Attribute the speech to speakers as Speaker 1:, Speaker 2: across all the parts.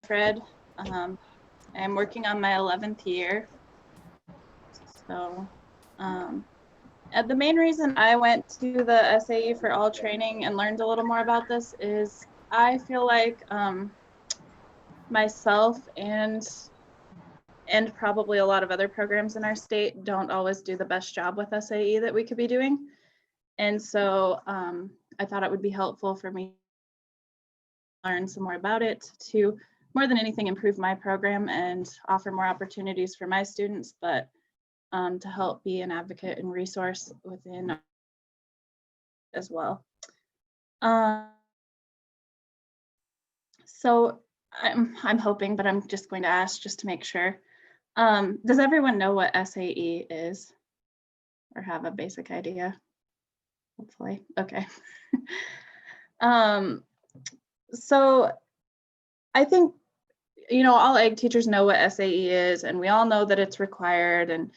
Speaker 1: Fred. I'm working on my 11th year. So the main reason I went to the SAE for All training and learned a little more about this is I feel like myself and probably a lot of other programs in our state don't always do the best job with SAE that we could be doing. And so I thought it would be helpful for me to learn some more about it to, more than anything, improve my program and offer more opportunities for my students, but to help be an advocate and resource within as well. So I'm hoping, but I'm just going to ask just to make sure. Does everyone know what SAE is or have a basic idea? Hopefully, okay. So I think, you know, all ag teachers know what SAE is, and we all know that it's required. And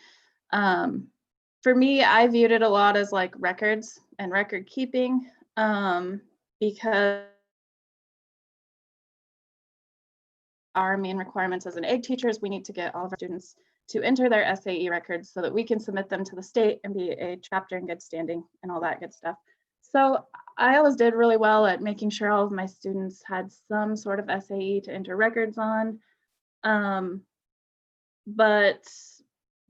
Speaker 1: for me, I viewed it a lot as like records and record keeping, because our main requirements as an ag teacher is we need to get all of our students to enter their SAE records so that we can submit them to the state and be a chapter in good standing and all that good stuff. So I always did really well at making sure all of my students had some sort of SAE to enter records on. But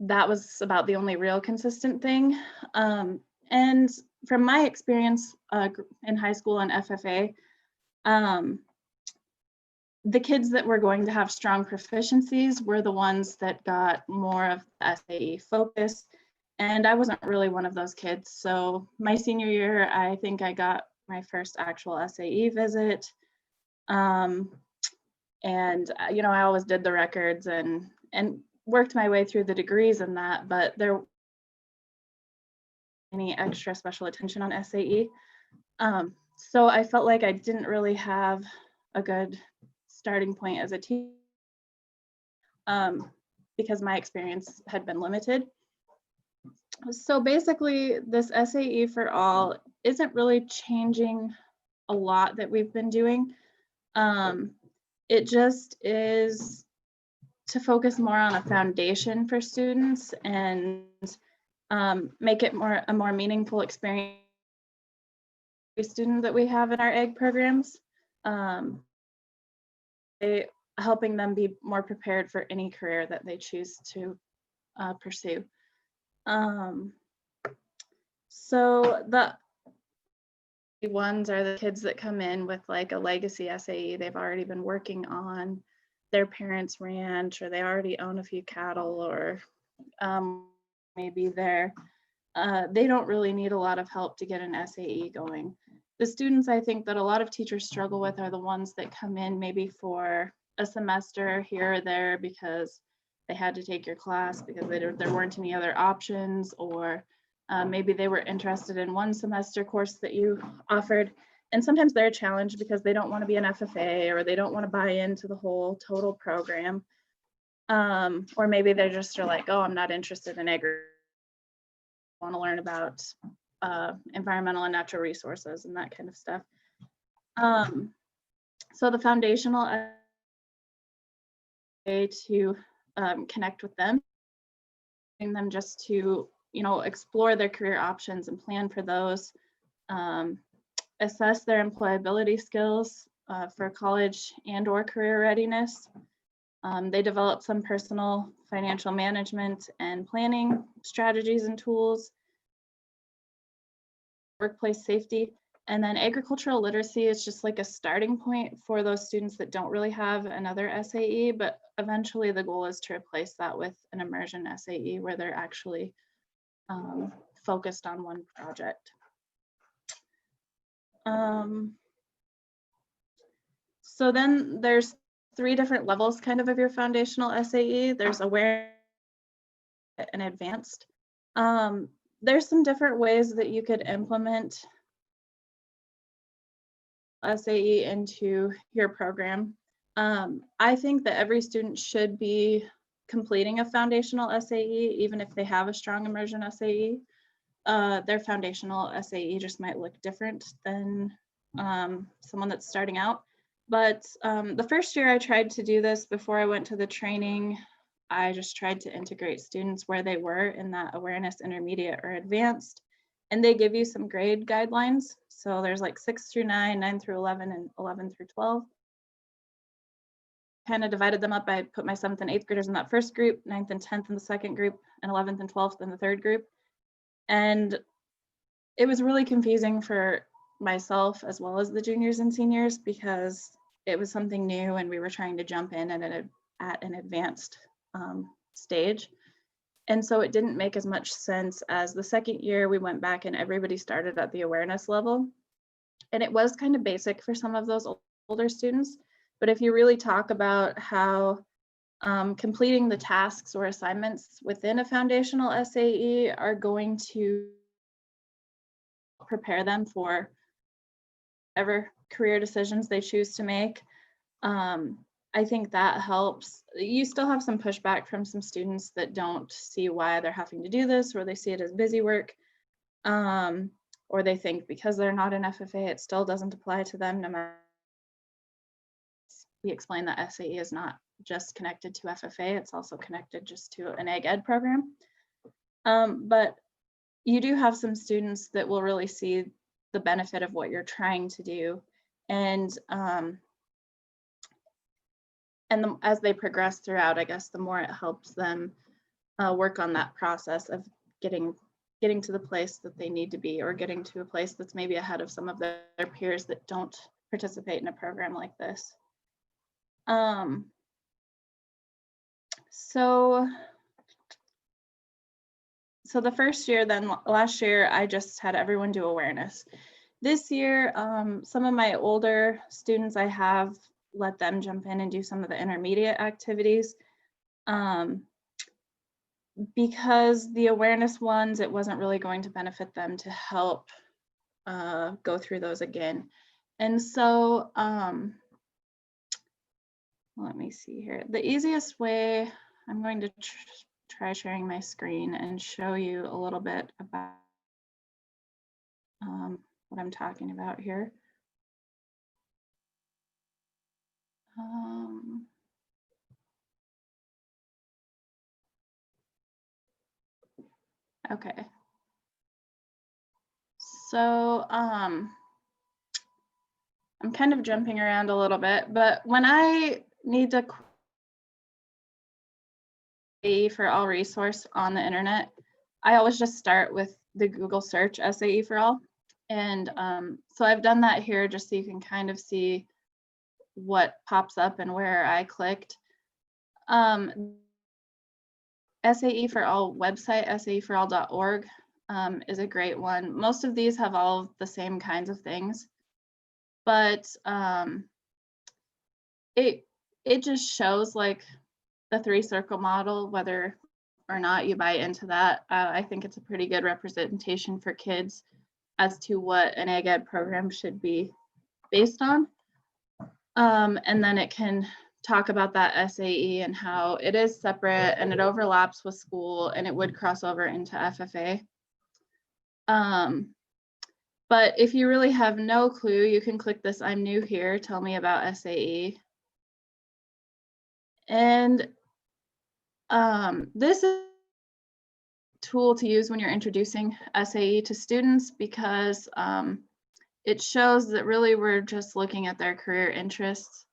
Speaker 1: that was about the only real consistent thing. And from my experience in high school and FFA, the kids that were going to have strong proficiencies were the ones that got more of the SAE focus. And I wasn't really one of those kids. So my senior year, I think I got my first actual SAE visit. And, you know, I always did the records and worked my way through the degrees in that, but there wasn't any extra special attention on SAE. So I felt like I didn't really have a good starting point as a teacher, because my experience had been limited. So basically, this SAE for All isn't really changing a lot that we've been doing. It just is to focus more on a foundation for students and make it a more meaningful experience for students that we have in our ag programs. Helping them be more prepared for any career that they choose to pursue. So the ones are the kids that come in with like a legacy SAE. They've already been working on their parents' ranch, or they already own a few cattle, or maybe they don't really need a lot of help to get an SAE going. The students I think that a lot of teachers struggle with are the ones that come in maybe for a semester here or there because they had to take your class because there weren't any other options, or maybe they were interested in one semester course that you offered. And sometimes they're challenged because they don't want to be an FFA, or they don't want to buy into the whole total program. Or maybe they just are like, oh, I'm not interested in agriculture. I want to learn about environmental and natural resources and that kind of stuff. So the foundational way to connect with them, getting them just to, you know, explore their career options and plan for those, assess their employability skills for college and or career readiness. They develop some personal financial management and planning strategies and tools, workplace safety, and then agricultural literacy is just like a starting point for those students that don't really have another SAE, but eventually the goal is to replace that with an immersion SAE where they're actually focused on one project. So then there's 3 different levels kind of your foundational SAE. There's aware and advanced. There's some different ways that you could implement SAE into your program. I think that every student should be completing a foundational SAE, even if they have a strong immersion SAE. Their foundational SAE just might look different than someone that's starting out. But the first year I tried to do this before I went to the training, I just tried to integrate students where they were in that awareness intermediate or advanced. And they give you some grade guidelines. So there's like 6 through 9, 9 through 11, and 11 through 12. Kind of divided them up. I put my 7th and 8th graders in that first group, 9th and 10th in the second group, and 11th and 12th in the third group. And it was really confusing for myself as well as the juniors and seniors because it was something new and we were trying to jump in at an advanced stage. And so it didn't make as much sense as the second year we went back and everybody started at the awareness level. And it was kind of basic for some of those older students. But if you really talk about how completing the tasks or assignments within a foundational SAE are going to prepare them for whatever career decisions they choose to make, I think that helps. You still have some pushback from some students that don't see why they're having to do this, or they see it as busy work, or they think because they're not an FFA, it still doesn't apply to them. No matter, we explain that SAE is not just connected to FFA, it's also connected just to an ag ed program. But you do have some students that will really see the benefit of what you're trying to do. And as they progress throughout, I guess the more it helps them work on that process of getting to the place that they need to be, or getting to a place that's maybe ahead of some of their peers that don't participate in a program like this. So the first year, then last year, I just had everyone do awareness. This year, some of my older students, I have let them jump in and do some of the intermediate activities. Because the awareness ones, it wasn't really going to benefit them to help go through those again. And so, let me see here. The easiest way, I'm going to try sharing my screen and show you a little bit about what I'm talking about here. Okay. So I'm kind of jumping around a little bit, but when I need to SAE for all resource on the internet, I always just start with the Google search SAE for all. And so I've done that here just so you can kind of see what pops up and where I clicked. SAE for all website, saeforall.org is a great one. Most of these have all the same kinds of things, but it just shows like the 3-circle model, whether or not you buy into that. I think it's a pretty good representation for kids as to what an ag ed program should be based on. And then it can talk about that SAE and how it is separate and it overlaps with school and it would cross over into FFA. But if you really have no clue, you can click this I'm new here, tell me about SAE. And this is a tool to use when you're introducing SAE to students because it shows that really we're just looking at their career interests.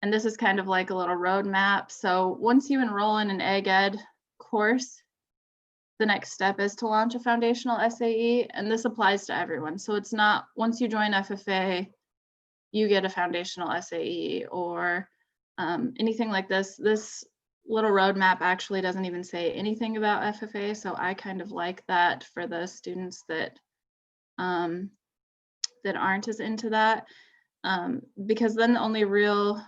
Speaker 1: And this is kind of like a little roadmap. So once you enroll in an ag ed course, the next step is to launch a foundational SAE, and this applies to everyone. So it's not once you join FFA, you get a foundational SAE or anything like this. This little roadmap actually doesn't even say anything about FFA, so I kind of like that for the students that that aren't as into that, because then the only real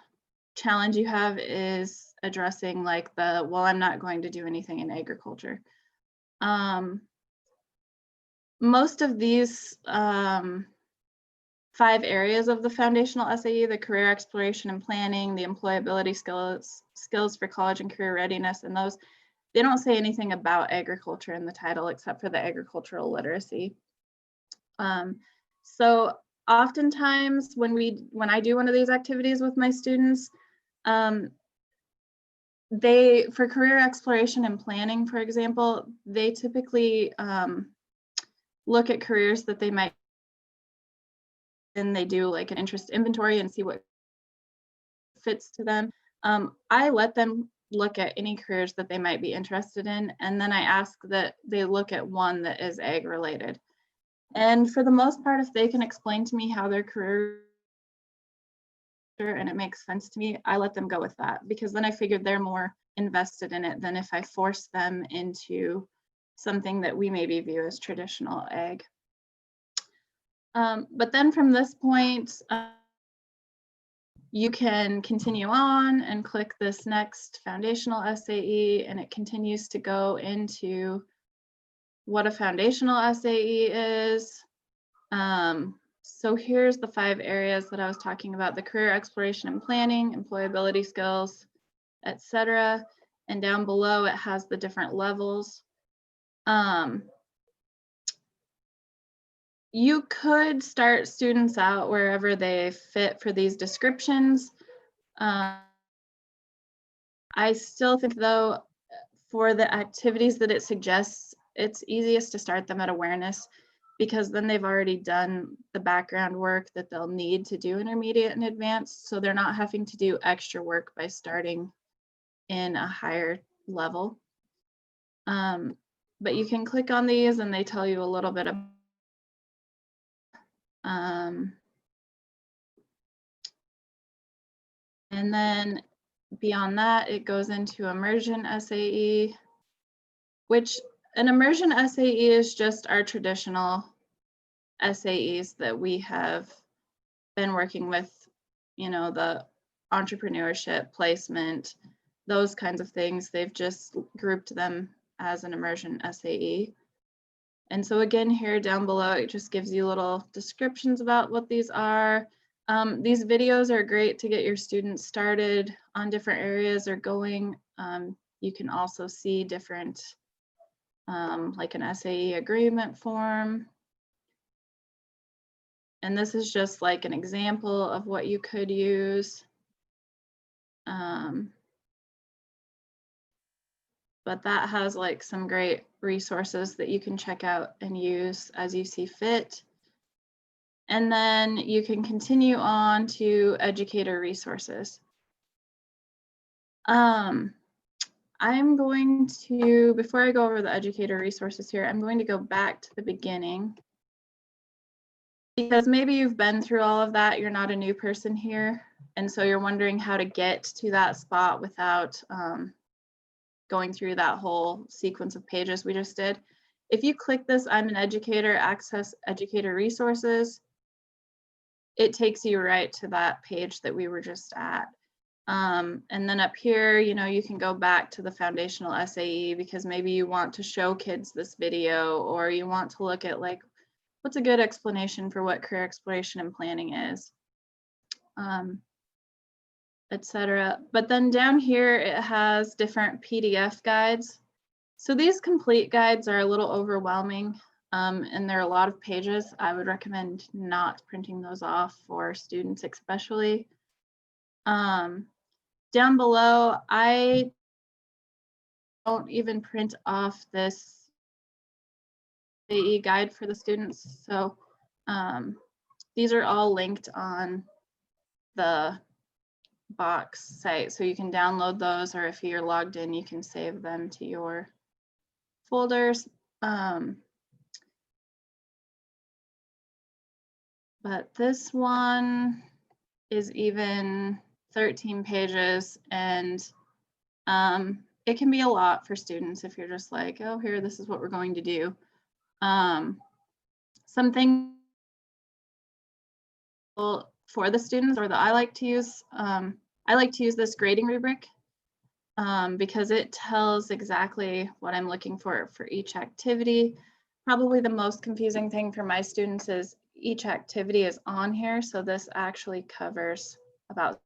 Speaker 1: challenge you have is addressing like the, well, I'm not going to do anything in agriculture. Most of these 5 areas of the foundational SAE, the career exploration and planning, the employability skills for college and career readiness, and those, they don't say anything about agriculture in the title except for the agricultural literacy. So oftentimes when I do one of these activities with my students, for career exploration and planning, for example, they typically look at careers that they might, and they do like an interest inventory and see what fits to them. I let them look at any careers that they might be interested in, and then I ask that they look at one that is ag related. And for the most part, if they can explain to me how their career and it makes sense to me, I let them go with that, because then I figured they're more invested in it than if I force them into something that we maybe view as traditional ag. But then from this point, you can continue on and click this next foundational SAE, and it continues to go into what a foundational SAE is. So here's the 5 areas that I was talking about: the career exploration and planning, employability skills, etc. And down below it has the different levels. You could start students out wherever they fit for these descriptions. I still think, though, for the activities that it suggests, it's easiest to start them at awareness, because then they've already done the background work that they'll need to do intermediate and advanced, so they're not having to do extra work by starting in a higher level. But you can click on these and they tell you a little bit about and then beyond that, it goes into immersion SAE, which an immersion SAE is just our traditional SAEs that we have been working with, you know, the entrepreneurship, placement, those kinds of things. They've just grouped them as an immersion SAE. And so again, here down below, it just gives you little descriptions about what these are. These videos are great to get your students started on different areas or going. You can also see different, like an SAE agreement form. And this is just like an example of what you could use. But that has like some great resources that you can check out and use as you see fit. And then you can continue on to educator resources. I'm going to, before I go over the educator resources here, I'm going to go back to the beginning, because maybe you've been through all of that, you're not a new person here, and so you're wondering how to get to that spot without going through that whole sequence of pages we just did. If you click this, I'm an educator, access educator resources, it takes you right to that page that we were just at. And then up here, you know, you can go back to the foundational SAE, because maybe you want to show kids this video, or you want to look at like, what's a good explanation for what career exploration and planning is, etc. But then down here, it has different PDF guides. So these complete guides are a little overwhelming, and there are a lot of pages. I would recommend not printing those off for students especially. Down below, I don't even print off this SAE guide for the students. So these are all linked on the box site, so you can download those, or if you're logged in, you can save them to your folders. But this one is even 13 pages, and it can be a lot for students if you're just like, oh, here, this is what we're going to do. Something for the students, or that I like to use this grading rubric, because it tells exactly what I'm looking for each activity. Probably the most confusing thing for my students is each activity is on here, so this actually covers about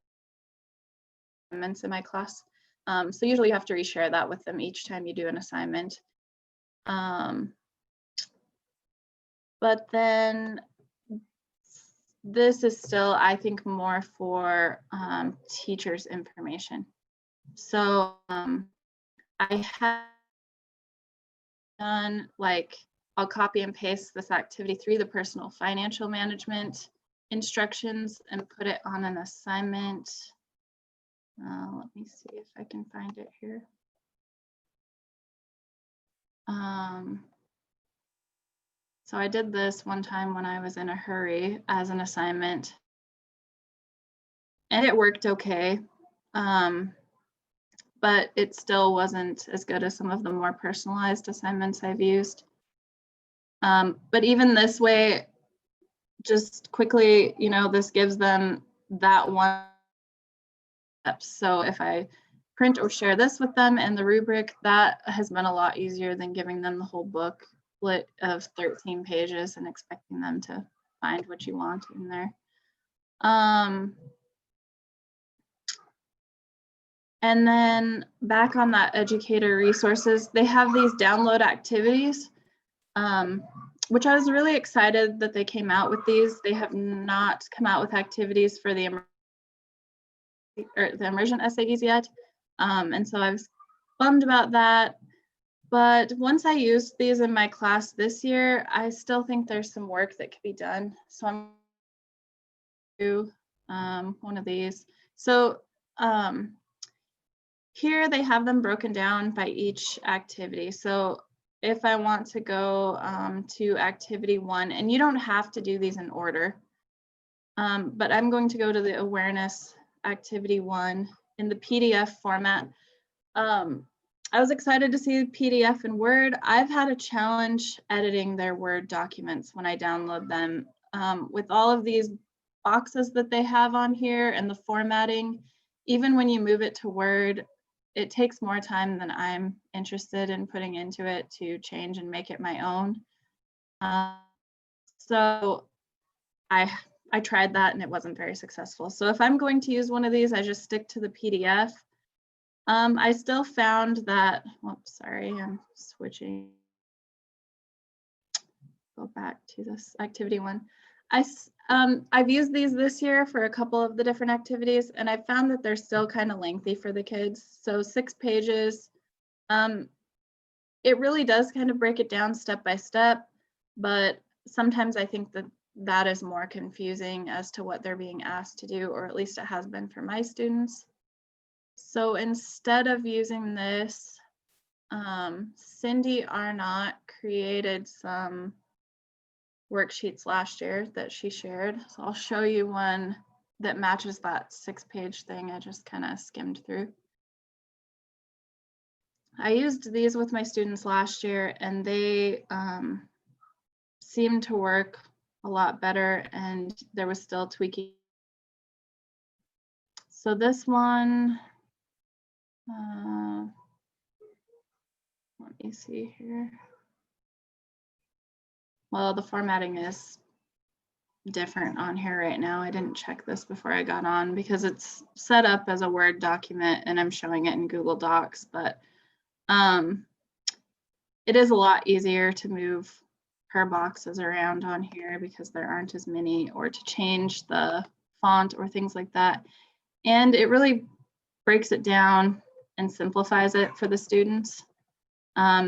Speaker 1: assignments in my class. So usually you have to reshare that with them each time you do an assignment. But then this is still, I think, more for teachers' information. So I have done, like, I'll copy and paste this activity 3, the personal financial management instructions, and put it on an assignment. Let me see if I can find it here. So I did this one time when I was in a hurry as an assignment, and it worked okay. But it still wasn't as good as some of the more personalized assignments I've used. But even this way, just quickly, you know, this gives them that one step. So if I print or share this with them and the rubric, that has been a lot easier than giving them the whole booklet of 13 pages and expecting them to find what you want in there. And then back on that educator resources, they have these download activities, which I was really excited that they came out with these. They have not come out with activities for the emergent SAEs yet. And so I was bummed about that. But once I used these in my class this year, I still think there's some work that could be done. So I'm going to do one of these. So here they have them broken down by each activity. So if I want to go to activity 1, and you don't have to do these in order, but I'm going to go to the awareness activity 1 in the PDF format. I was excited to see PDF in Word. I've had a challenge editing their Word documents when I download them. With all of these boxes that they have on here and the formatting, even when you move it to Word, it takes more time than I'm interested in putting into it to change and make it my own. So I tried that and it wasn't very successful. So if I'm going to use one of these, I just stick to the PDF. I still found that, oops, sorry, I'm switching. Go back to this activity 1. I've used these this year for a couple of the different activities, and I found that they're still kind of lengthy for the kids. So 6 pages. It really does kind of break it down step by step, but sometimes I think that that is more confusing as to what they're being asked to do, or at least it has been for my students. So instead of using this, Cindy Arnott created some worksheets last year that she shared. So I'll show you one that matches that 6-page thing I just kind of skimmed through. I used these with my students last year, and they seemed to work a lot better, and there was still tweaking. So this one, let me see here. Well, the formatting is different on here right now. I didn't check this before I got on because it's set up as a Word document and I'm showing it in Google Docs, but it is a lot easier to move her boxes around on here because there aren't as many, or to change the font or things like that. And it really breaks it down and simplifies it for the students.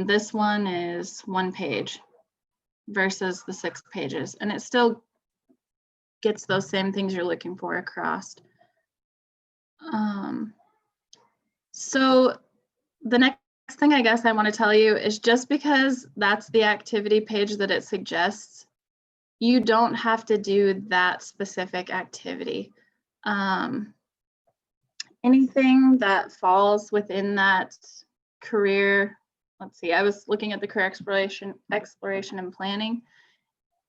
Speaker 1: This one is 1 page versus the 6 pages, and it still gets those same things you're looking for across. So the next thing I guess I want to tell you is, just because that's the activity page that it suggests, you don't have to do that specific activity. Anything that falls within that career, let's see, I was looking at the career exploration and planning.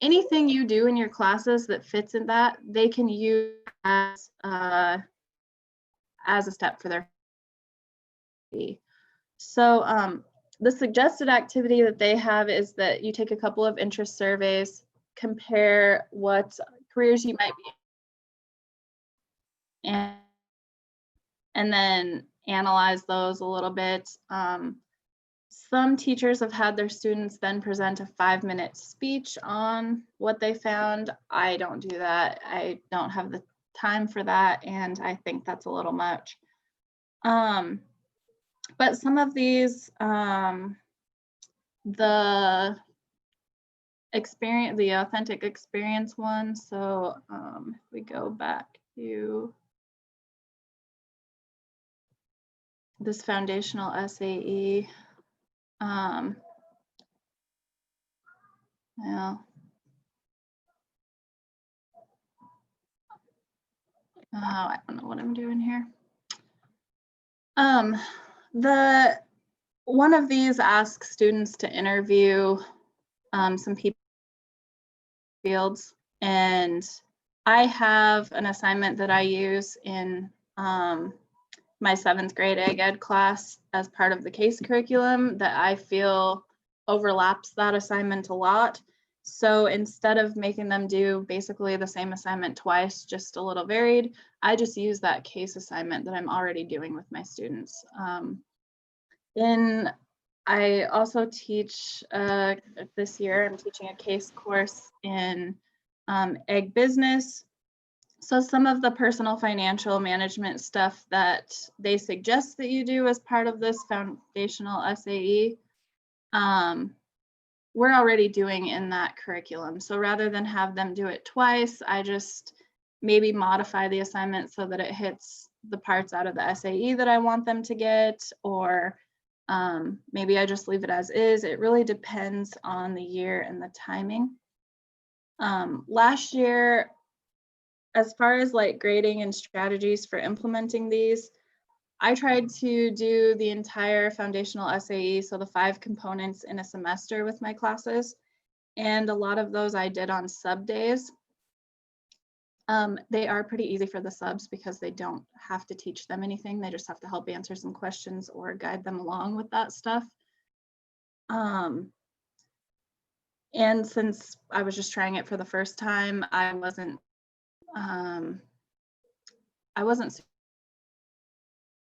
Speaker 1: Anything you do in your classes that fits in that, they can use as a step for their. So the suggested activity that they have is that you take a couple of interest surveys, compare what careers you might be in, and then analyze those a little bit. Some teachers have had their students then present a 5-minute speech on what they found. I don't do that. I don't have the time for that, and I think that's a little much. But some of these, the authentic experience one. So if we go back to this foundational SAE, well, I don't know what I'm doing here. One of these asks students to interview some people fields, and I have an assignment that I use in my 7th grade ag ed class as part of the case curriculum that I feel overlaps that assignment a lot. So instead of making them do basically the same assignment twice, just a little varied, I just use that case assignment that I'm already doing with my students. I also teach, this year, I'm teaching a case course in ag business. So some of the personal financial management stuff that they suggest that you do as part of this foundational SAE, we're already doing in that curriculum. So rather than have them do it twice, I just maybe modify the assignment so that it hits the parts out of the SAE that I want them to get, or maybe I just leave it as is. It really depends on the year and the timing. Last year, as far as like grading and strategies for implementing these, I tried to do the entire foundational SAE, so the 5 components in a semester with my classes. And a lot of those I did on sub days. They are pretty easy for the subs because they don't have to teach them anything. They just have to help answer some questions or guide them along with that stuff. And since I was just trying it for the first time, I wasn't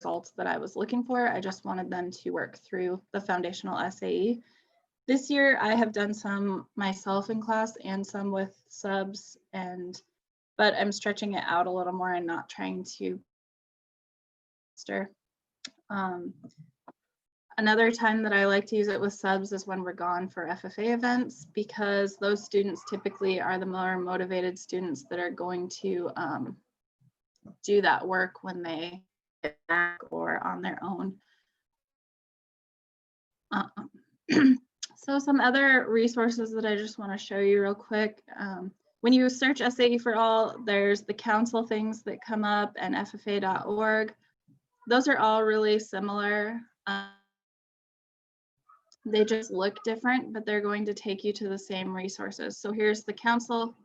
Speaker 1: results that I was looking for. I just wanted them to work through the foundational SAE. This year, I have done some myself in class and some with subs, but I'm stretching it out a little more and not trying to stir. Another time that I like to use it with subs is when we're gone for FFA events, because those students typically are the more motivated students that are going to do that work when they get back or on their own. So some other resources that I just want to show you real quick. When you search SAE for All, there's the council things that come up and ffa.org. Those are all really similar. They just look different, but they're going to take you to the same resources. So here's the council.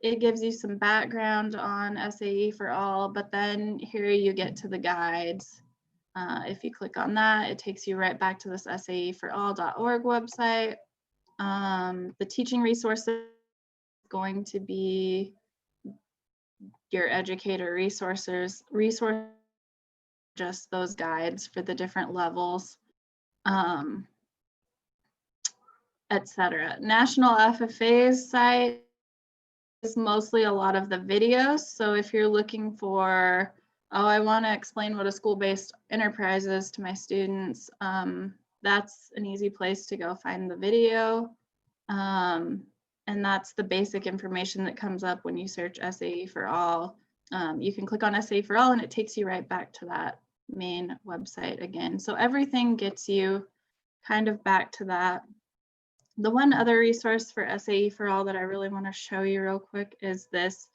Speaker 1: It gives you some background on SAE for All, but then here you get to the guides. If you click on that, it takes you right back to this SAEforall.org website. The teaching resources is going to be your educator resources, just those guides for the different levels, etc. National FFA's site is mostly a lot of the videos. So if you're looking for, oh, I want to explain what a school-based enterprise is to my students, that's an easy place to go find the video. And that's the basic information that comes up when you search SAE for All. You can click on SAE for All and it takes you right back to that main website again. So everything gets you kind of back to that. The one other resource for SAE for All that I really want to show you real quick is this.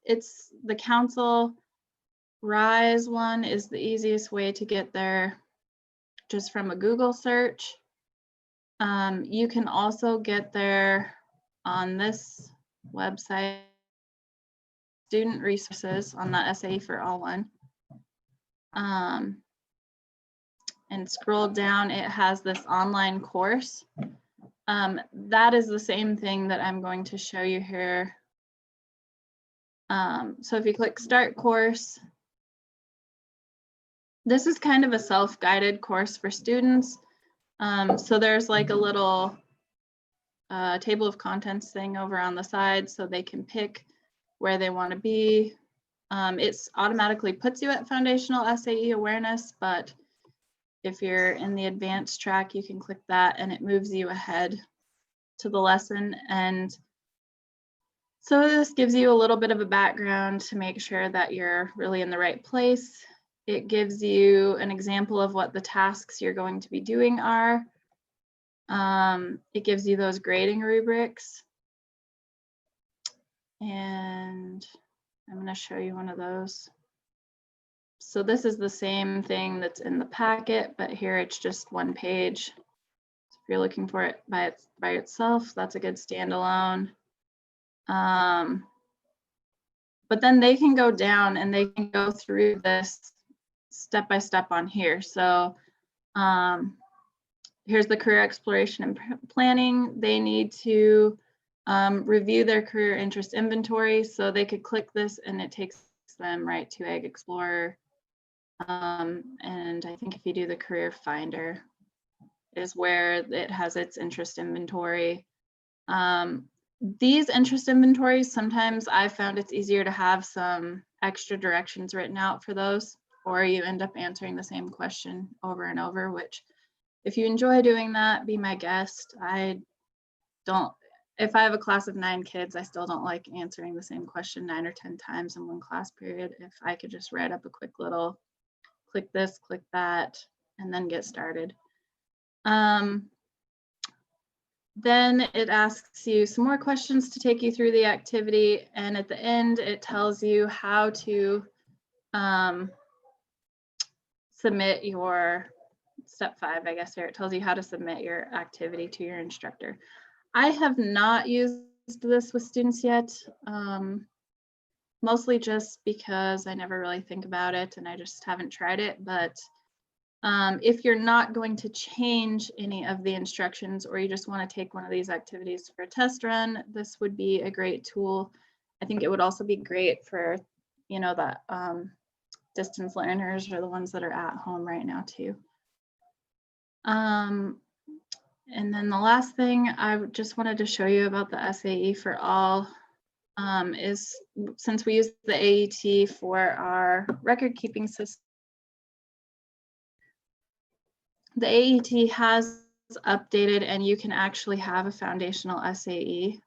Speaker 1: It's the Council RISE one is the easiest way to get there just from a Google search. You can also get there on this website, student resources on the SAE for All one. And scroll down, it has this online course. That is the same thing that I'm going to show you here. So if you click Start Course, This is kind of a self-guided course for students. So there's like a little table of contents thing over on the side so they can pick where they want to be. It's automatically puts you at foundational SAE awareness, but if you're in the advanced track, you can click that and it moves you ahead to the lesson. And so this gives you a little bit of a background to make sure that you're really in the right place. It gives you an example of what the tasks you're going to be doing are. It gives you those grading rubrics. And I'm going to show you one of those. So this is the same thing that's in the packet, but here it's just one page. So if you're looking for it by itself, that's a good standalone. But then they can go down and they can go through this step by step on here. So here's the career exploration and planning. They need to review their career interest inventory. So they could click this and it takes them right to Ag Explorer. And I think if you do the career finder is where it has its interest inventory. These interest inventories, sometimes I found it's easier to have some extra directions written out for those, or you end up answering the same question over and over, which if you enjoy doing that, be my guest. I don't, if I have a class of 9 kids, I still don't like answering the same question 9 or 10 times in one class period. If I could just write up a quick little, click this, click that, and then get started. Then it asks you some more questions to take you through the activity. And at the end, it tells you how to submit your step 5, I guess, here. It tells you how to submit your activity to your instructor. I have not used this with students yet, mostly just because I never really think about it and I just haven't tried it. But if you're not going to change any of the instructions or you just want to take one of these activities for a test run, this would be a great tool. I think it would also be great for, you know, that distance learners or the ones that are at home right now too. And then the last thing I just wanted to show you about the SAE for All is, since we use the AET for our record keeping system, the AET has updated and you can actually have a foundational SAE.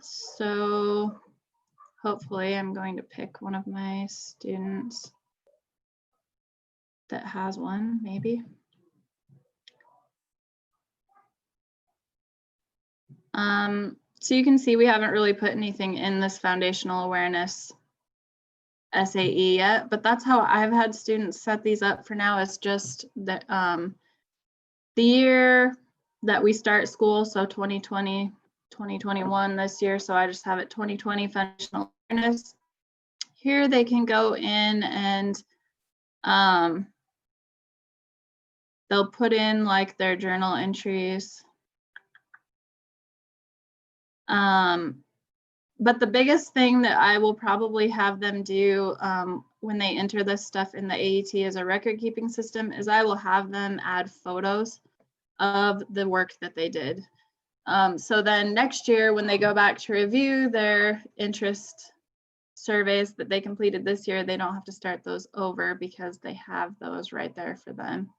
Speaker 1: So hopefully I'm going to pick one of my students that has one, maybe. So you can see we haven't really put anything in this foundational awareness SAE yet, but that's how I've had students set these up for now. It's just that the year that we start school, so 2020, 2021 this year, so I just have it 2020 foundational awareness. Here they can go in and they'll put in like their journal entries. But the biggest thing that I will probably have them do when they enter this stuff in the AET as a record keeping system is I will have them add photos of the work that they did. So then next year when they go back to review their interest surveys that they completed this year, they don't have to start those over because they have those right there for them.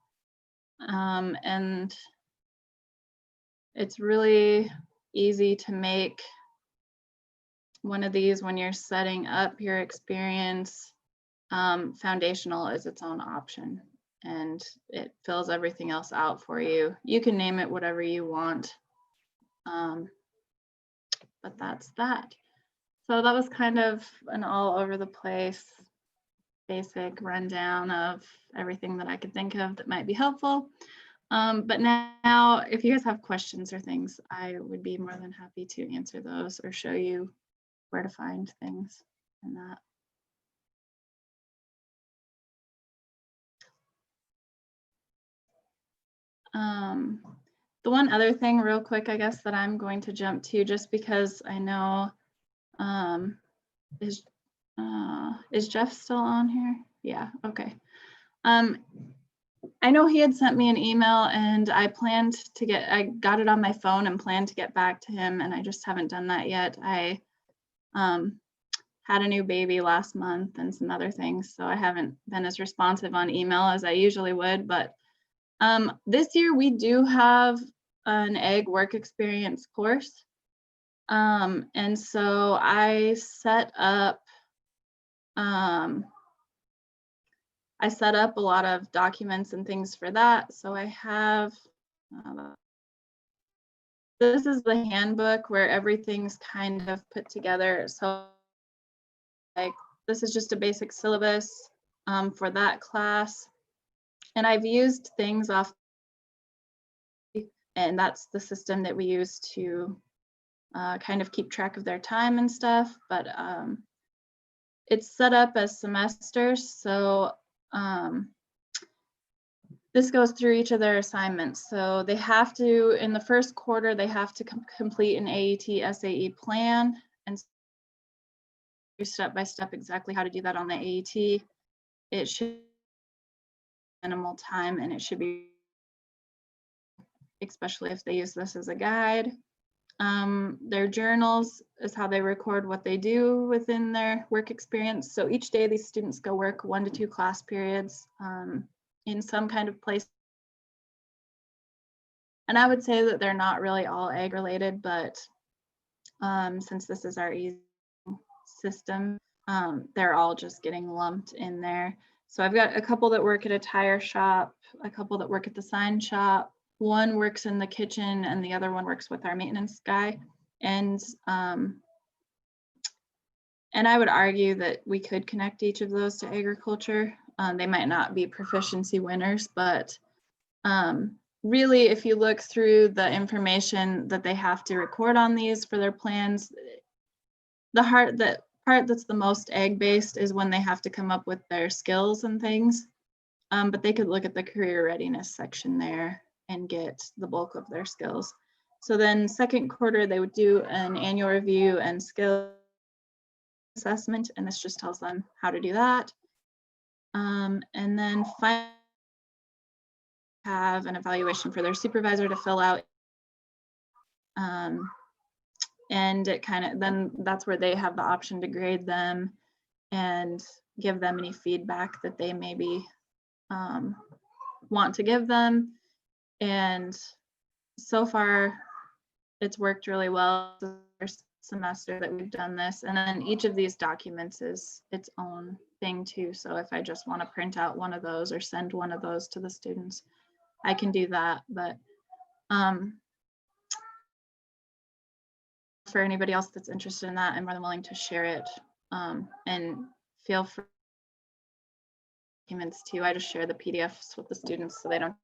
Speaker 1: And it's really easy to make one of these when you're setting up your experience. Foundational is its own option and it fills everything else out for you. You can name it whatever you want, but that's that. So that was kind of an all over the place basic rundown of everything that I could think of that might be helpful. But now, if you guys have questions or things, I would be more than happy to answer those or show you where to find things and that. The one other thing real quick, I guess, that I'm going to jump to just because I know, is Jeff still on here? Yeah, okay. I know he had sent me an email and I got it on my phone and planned to get back to him, and I just haven't done that yet. I had a new baby last month and some other things, so I haven't been as responsive on email as I usually would, but this year we do have an egg work experience course. And so I set up a lot of documents and things for that. So I have, this is the handbook where everything's kind of put together. So like, this is just a basic syllabus for that class. And I've used things off, and that's the system that we use to kind of keep track of their time and stuff. But it's set up as semesters. So this goes through each of their assignments. So they have to, in the first quarter, they have to complete an AET SAE plan, and step by step exactly how to do that on the AET. It should be minimal time, and it should be, especially if they use this as a guide. Their journals is how they record what they do within their work experience. So each day these students go work 1 to 2 class periods in some kind of place. And I would say that they're not really all egg related, but since this is our easy system, they're all just getting lumped in there. So I've got a couple that work at a tire shop, a couple that work at the sign shop. One works in the kitchen and the other one works with our maintenance guy. And I would argue that we could connect each of those to agriculture. They might not be proficiency winners, but really, if you look through the information that they have to record on these for their plans, the part that's the most egg-based is when they have to come up with their skills and things. But they could look at the career readiness section there and get the bulk of their skills. So then second quarter, they would do an annual review and skill assessment, and this just tells them how to do that. And then finally have an evaluation for their supervisor to fill out. And it kind of, then that's where they have the option to grade them and give them any feedback that they maybe want to give them. And so far, it's worked really well the first semester that we've done this. And then each of these documents is its own thing too. So if I just want to print out one of those or send one of those to the students, I can do that. But for anybody else that's interested in that, I'm more than willing to share it. And feel free documents too. I just share the PDFs with the students so they don't,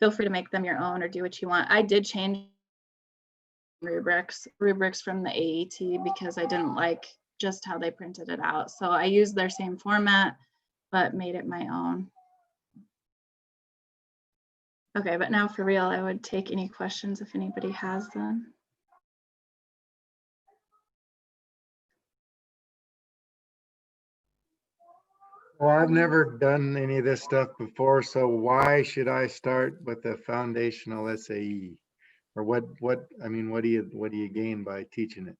Speaker 1: feel free to make them your own or do what you want. I did change rubrics from the AET because I didn't like just how they printed it out. So I used their same format, but made it my own. Okay, but now for real, I would take any questions if anybody has them.
Speaker 2: Well, I've never done any of this stuff before, so why should I start with a foundational SAE? Or what I mean, what do you gain by teaching it?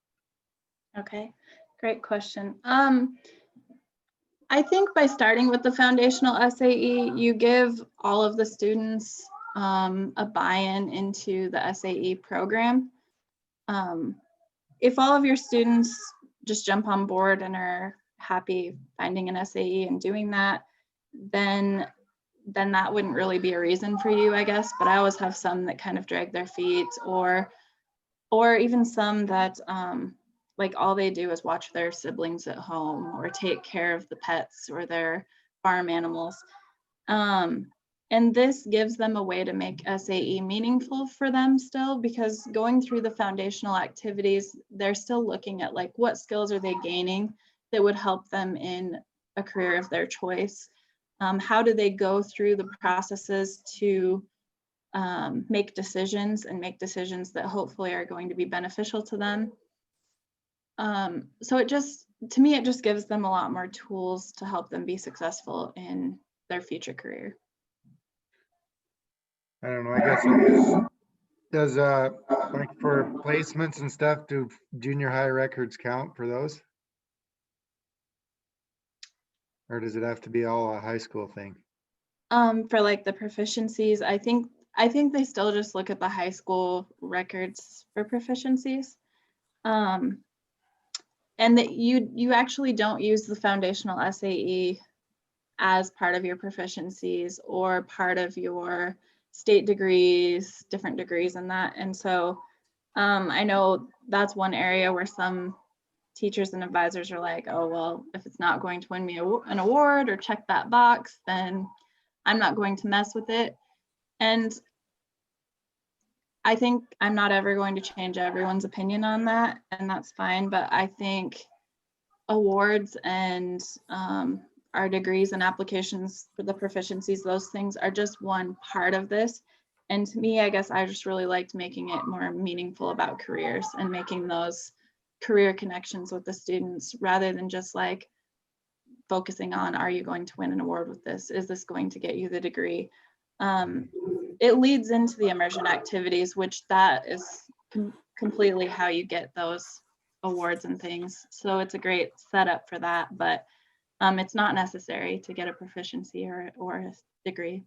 Speaker 1: Okay, great question. I think by starting with the foundational SAE, you give all of the students a buy-in into the SAE program. If all of your students just jump on board and are happy finding an SAE and doing that, then that wouldn't really be a reason for you, I guess. But I always have some that kind of drag their feet, or even some that like all they do is watch their siblings at home or take care of the pets or their farm animals. And this gives them a way to make SAE meaningful for them still, because going through the foundational activities, they're still looking at like what skills are they gaining that would help them in a career of their choice. How do they go through the processes to make decisions that hopefully are going to be beneficial to them. So to me, it just gives them a lot more tools to help them be successful in their future career.
Speaker 2: I don't know, I guess does like for placements and stuff, do junior high records count for those? Or does it have to be all a high school thing?
Speaker 1: For like the proficiencies, I think they still just look at the high school records for proficiencies. And that you actually don't use the foundational SAE as part of your proficiencies or part of your state degrees, different degrees in that. And so I know that's one area where some teachers and advisors are like, oh, well, if it's not going to win me an award or check that box, then I'm not going to mess with it. And I think I'm not ever going to change everyone's opinion on that, and that's fine. But I think awards and our degrees and applications for the proficiencies, those things are just one part of this. And to me, I guess I just really liked making it more meaningful about careers and making those career connections with the students rather than just like focusing on, are you going to win an award with this? Is this going to get you the degree? It leads into the immersion activities, which that is completely how you get those awards and things. So it's a great setup for that, but it's not necessary to get a proficiency or a degree.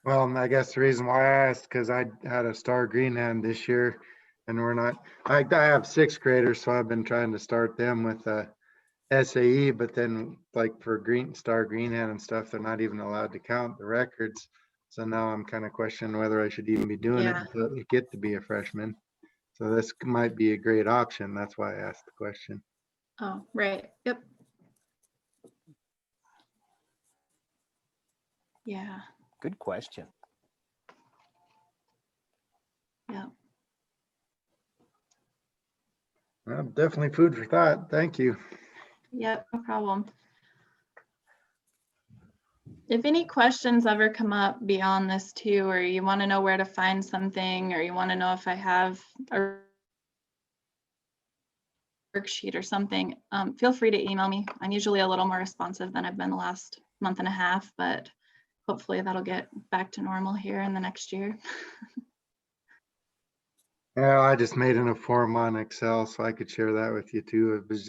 Speaker 2: Well, I guess the reason why I asked, because I had a star green hand this year, and we're not, I have sixth graders, so I've been trying to start them with SAE, but then like for star green hand and stuff, they're not even allowed to count the records. So now I'm kind of questioning whether I should even be doing it
Speaker 1: Yeah.
Speaker 2: until I get to be a freshman. So this might be a great option. That's why I asked the question.
Speaker 1: Oh, right. Yep. Yeah.
Speaker 3: Good question.
Speaker 1: Yeah.
Speaker 2: Well, definitely food for thought. Thank you.
Speaker 1: Yep. No problem. If any questions ever come up beyond this too, or you want to know where to find something, or you want to know if I have a worksheet or something, feel free to email me. I'm usually a little more responsive than I've been the last month and a half, but hopefully that'll get back to normal here in the next year.
Speaker 2: Yeah, I just made in a form on Excel so I could share that with you too. It was